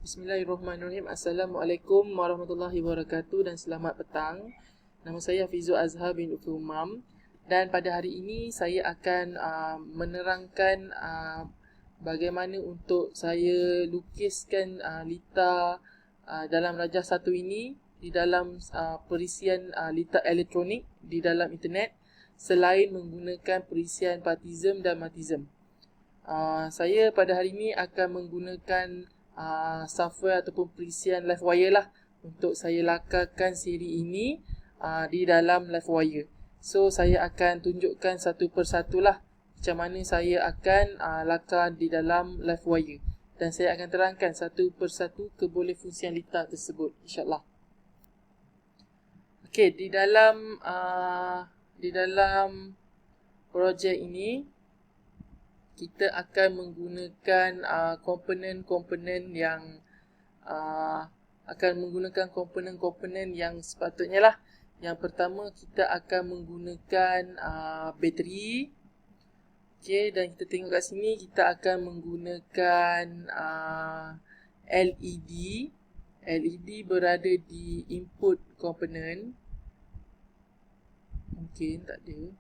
Bismillahirrahmanirrahim. Assalamualaikum warahmatullahi wabarakatuh dan selamat petang. Nama saya Hafizul Azhar bin Uki Umam dan pada hari ini saya akan menerangkan bagaimana untuk saya lukiskan lita dalam rajah satu ini di dalam perisian lita elektronik di dalam internet selain menggunakan perisian partism dan matism. Saya pada hari ini akan menggunakan software ataupun perisian Livewire lah untuk saya lakarkan siri ini di dalam Livewire. So saya akan tunjukkan satu persatu lah macam mana saya akan lakar di dalam Livewire, dan saya akan terangkan satu persatu kebolehfungsian lita tersebut, insyaAllah. Okey, di dalam projek ini kita akan menggunakan komponen-komponen yang sepatutnya lah. Yang pertama kita akan menggunakan bateri. Okey, dan kita tengok kat sini kita akan menggunakan LED. LED berada di input komponen. Mungkin tak ada.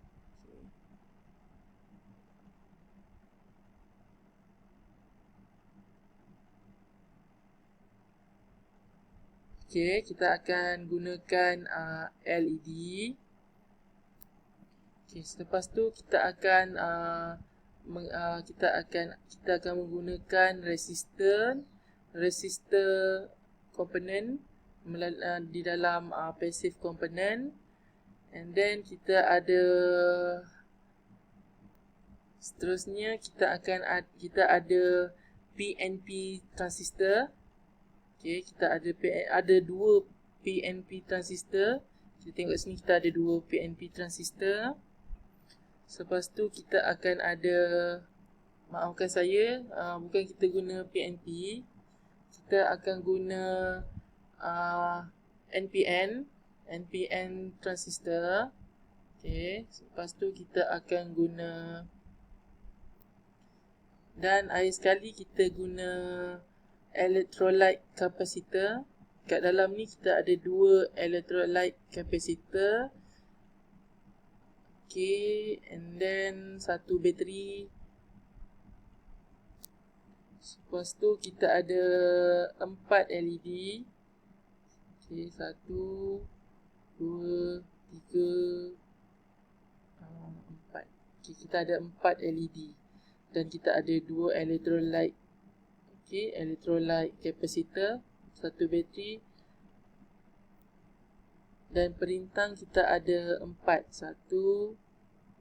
Okey, kita akan gunakan LED. Okey, selepas tu kita akan menggunakan resistor komponen di dalam passive komponen, and then kita ada seterusnya kita ada PNP transistor. Okey, kita ada dua PNP transistor. Kita tengok sini kita ada dua PNP transistor. Selepas tu kita akan ada, maafkan saya, bukan kita guna PNP. Kita akan guna NPN transistor. Okey, selepas tu kita akan guna, dan akhir sekali kita guna electrolyte capacitor. Kat dalam ni kita ada dua electrolyte capacitor. Okay, and then satu bateri. Lepas tu kita ada 4 LED. Okay, 1, 2, 3, 4. Okay, kita ada 4 LED. Dan kita ada dua electrolyte. Okay, electrolyte capacitor, satu bateri, dan perintang kita ada 4. 1,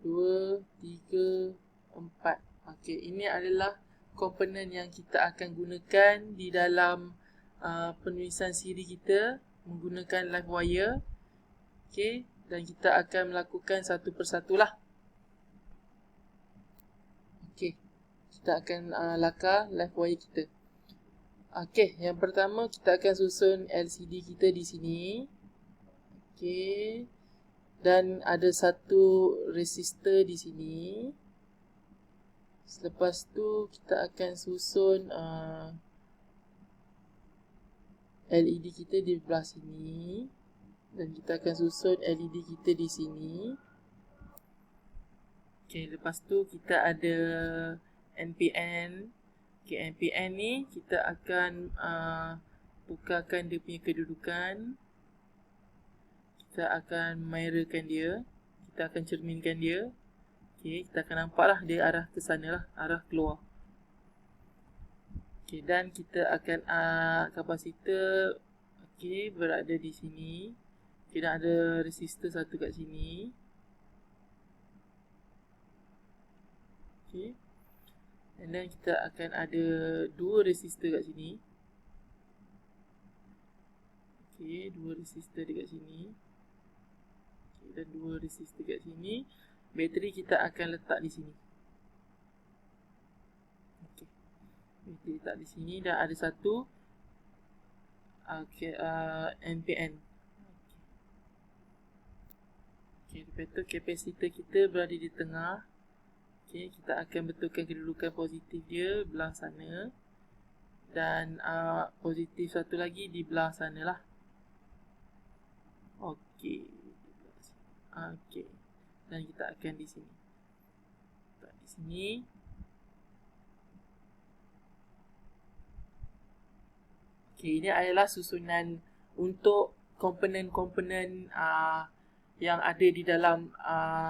2, 3, 4. Okay, ini adalah komponen yang kita akan gunakan di dalam penulisan siri kita menggunakan Livewire. Okay, dan kita akan melakukan satu persatu lah. Okay, kita akan lakar Livewire kita. Okey, yang pertama kita akan susun LCD kita di sini. Okey. Dan ada satu resistor di sini. Selepas tu kita akan susun LED kita di belah sini, dan kita akan susun LED kita di sini. Okey, lepas tu kita ada NPN. Okay, NPN ni kita akan bukakan dia punya kedudukan. Kita akan mirrorkan dia. Kita akan cerminkan dia. Okay, kita akan nampak lah dia arah ke sana lah, arah keluar. Okay, dan kita akan kapasitor berada di sini. Okay, dan ada resistor satu kat sini. Okay. And then kita akan ada dua resistor kat sini. Okey, dua resistor dekat sini. Okey, dan dua resistor kat sini. Bateri kita akan letak di sini. Okey. Bateri letak di sini, dan ada satu NPN. Okey, lepas tu kapasitor kita berada di tengah. Okay, kita akan betulkan kedudukan positif dia belah sana. Dan positif satu lagi di belah sana lah. Okey. Okey. Dan kita akan di sini. Letak di sini. Okey, ini adalah susunan untuk komponen-komponen yang ada di dalam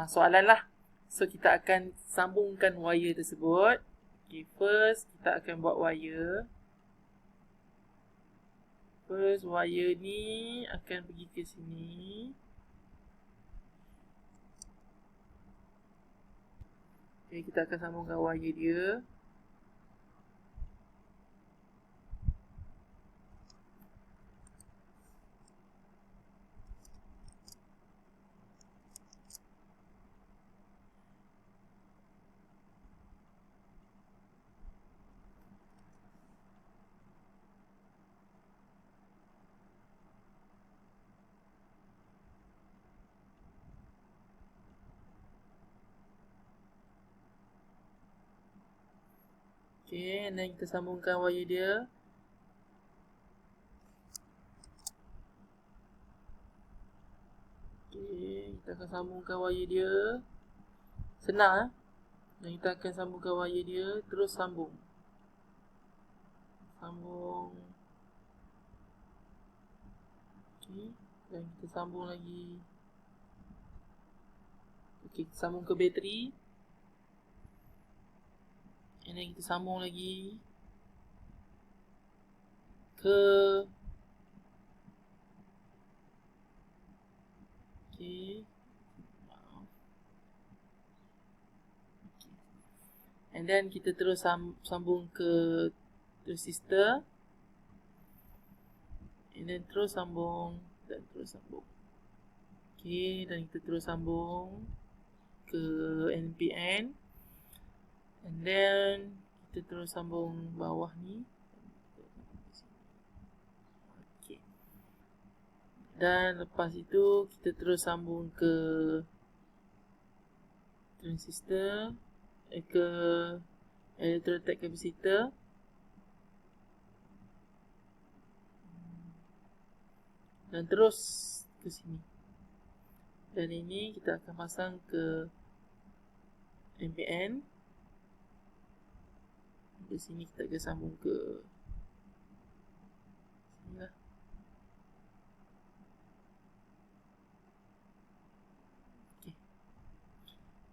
soalan lah. So, kita akan sambungkan wire tersebut. Okay, first kita akan buat wire. First, wire ni akan pergi ke sini. Okay, kita akan sambungkan wire dia. Okay, dan kita sambungkan wire dia. Okay, kita akan sambungkan wire dia. Senang. Dan kita akan sambungkan wire dia. Terus sambung. Sambung. Okay, dan kita sambung lagi. Okay, kita sambung ke bateri. And then kita sambung lagi ke okay. And then kita terus sambung ke resistor. And then terus sambung dan terus sambung. Okay, dan kita terus sambung ke NPN. And then kita terus sambung bawah ni. Okay. Dan lepas itu kita terus sambung ke transistor, ke electrolytic capacitor. Dan terus ke sini. Dan ini kita akan pasang ke NPN. Di sini kita akan sambung ke sini lah. Okay.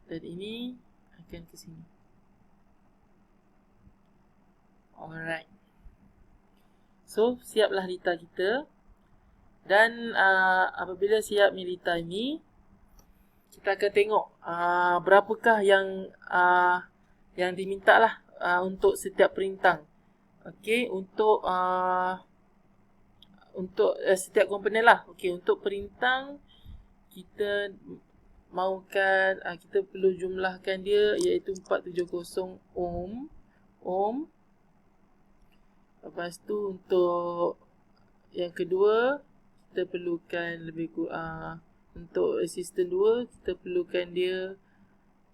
Dan ini akan ke sini. Alright. So, siaplah lita kita. Dan apabila siap lita ini, kita akan tengok berapakah yang diminta lah untuk setiap perintang. Okey, untuk setiap komponen lah. Okey, untuk perintang kita mahukan kita perlu jumlahkan dia iaitu 470 ohm. Lepas tu untuk yang kedua kita perlukan lebih kurang untuk resistor 2 kita perlukan dia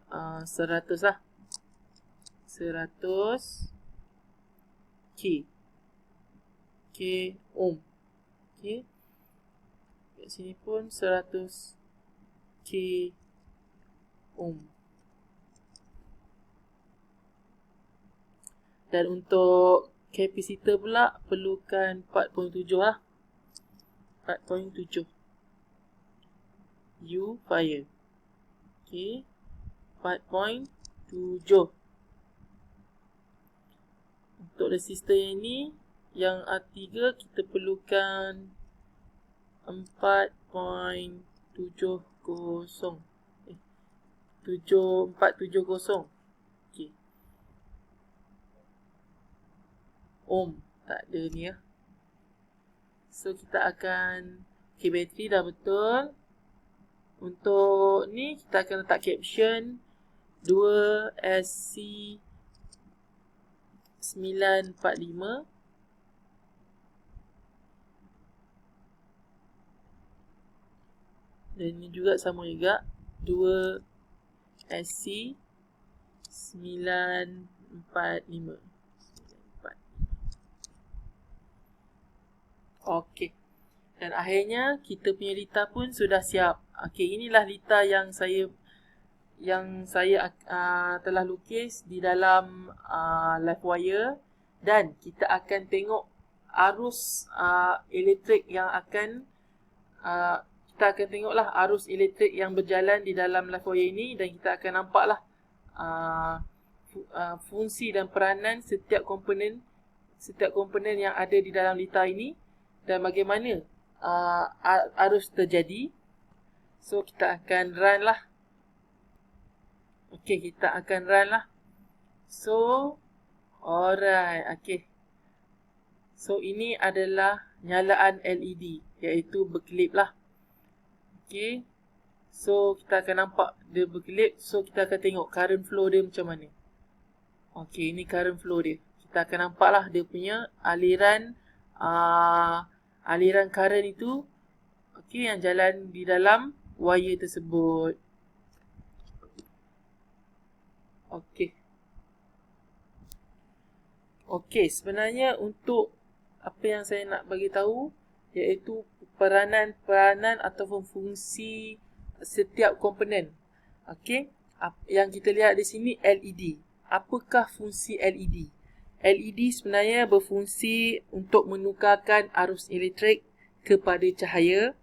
100 lah. 100 K ohm. Okay. Kat sini pun 100 K ohm. Dan untuk kapasitor pula perlukan 4.7 lah. 4.7 U fire. Okay. 4.7. Untuk resistor ini yang A3 kita perlukan 4.70 470. Okey. Ohm tak ada ni ya. So kita akan bateri dah betul. Untuk ni kita akan letak caption 2SC 945. Dan ini juga sama juga 2SC 945. Okey. Dan akhirnya kita punya litar pun sudah siap. Okey, inilah litar yang saya telah lukis di dalam live wire, dan kita akan tengok arus elektrik yang akan kita akan tengoklah arus elektrik yang berjalan di dalam live wire ini, dan kita akan nampaklah fungsi dan peranan setiap komponen yang ada di dalam litar ini dan bagaimana arus terjadi. So kita akan run lah. Okey, kita akan run lah. So, alright, okey. So, ini adalah nyalaan LED, iaitu berkelip lah. Okey. So, kita akan nampak dia berkelip. So, kita akan tengok current flow dia macam mana. Okey, ini current flow dia. Kita akan nampak lah dia punya aliran current itu. Okey, yang jalan di dalam wire tersebut. Okey. Okey, sebenarnya untuk apa yang saya nak bagi tahu iaitu peranan ataupun fungsi setiap komponen. Okey, yang kita lihat di sini LED. Apakah fungsi LED? LED sebenarnya berfungsi untuk menukarkan arus elektrik kepada cahaya,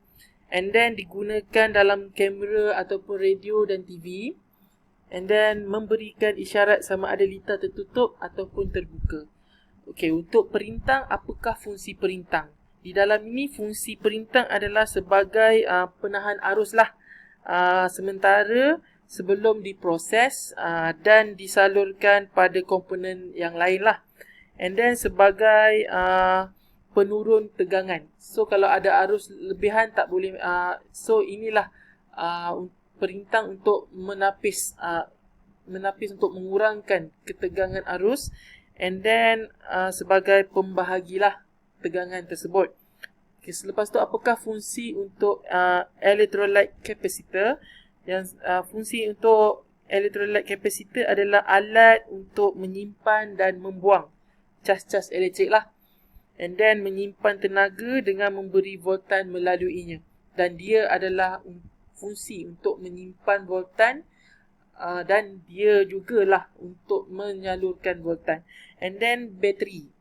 and then digunakan dalam kamera ataupun radio dan TV. And then memberikan isyarat sama ada litar tertutup ataupun terbuka. Okey, untuk perintang, apakah fungsi perintang? Di dalam ini fungsi perintang adalah sebagai penahan arus lah. Sementara sebelum diproses dan disalurkan pada komponen yang lain lah. And then sebagai penurun tegangan. So kalau ada arus lebihan tak boleh. So inilah perintang untuk menapis untuk mengurangkan ketegangan arus, and then sebagai pembahagilah tegangan tersebut. Okay, selepas tu apakah fungsi untuk electrolyte capacitor? Yang fungsi untuk electrolyte capacitor adalah alat untuk menyimpan dan membuang cas-cas elektrik lah, and then menyimpan tenaga dengan memberi voltan melaluinya, dan dia adalah fungsi untuk menyimpan voltan dan dia jugalah untuk menyalurkan voltan. And then bateri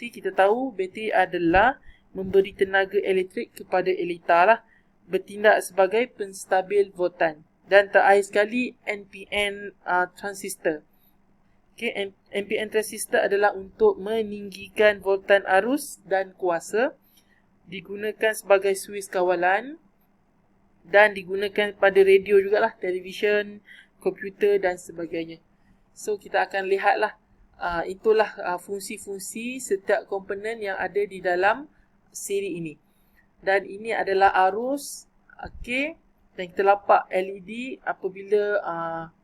kita tahu bateri adalah memberi tenaga elektrik kepada litar lah, bertindak sebagai penstabil voltan. Dan terakhir sekali NPN transistor. Okay, NPN transistor adalah untuk meninggikan voltan arus dan kuasa, digunakan sebagai suis kawalan dan digunakan pada radio jugalah, televisyen, komputer dan sebagainya. So kita akan lihatlah itulah fungsi-fungsi setiap komponen yang ada di dalam siri ini. Dan ini adalah arus, okey, dan kita nampak LED apabila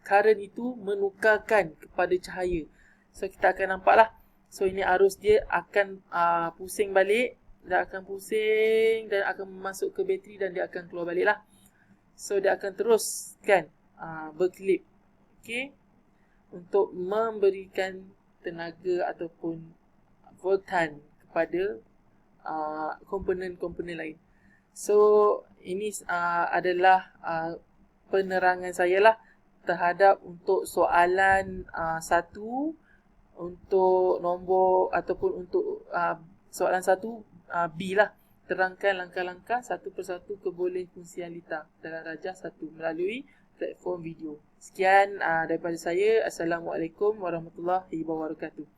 current itu menukarkan kepada cahaya. So kita akan nampaklah. So ini arus dia akan pusing balik. Dia akan pusing dan akan masuk ke bateri dan dia akan keluar balik lah. So dia akan teruskan berkelip. Okay. Untuk memberikan tenaga ataupun voltan kepada komponen-komponen lain. So ini adalah penerangan saya lah terhadap untuk soalan 1, untuk nombor ataupun untuk soalan 1 B lah. Terangkan langkah-langkah satu persatu kebolehfungsian litar dalam darjah 1 melalui platform video. Sekian daripada saya. Assalamualaikum warahmatullahi wabarakatuh.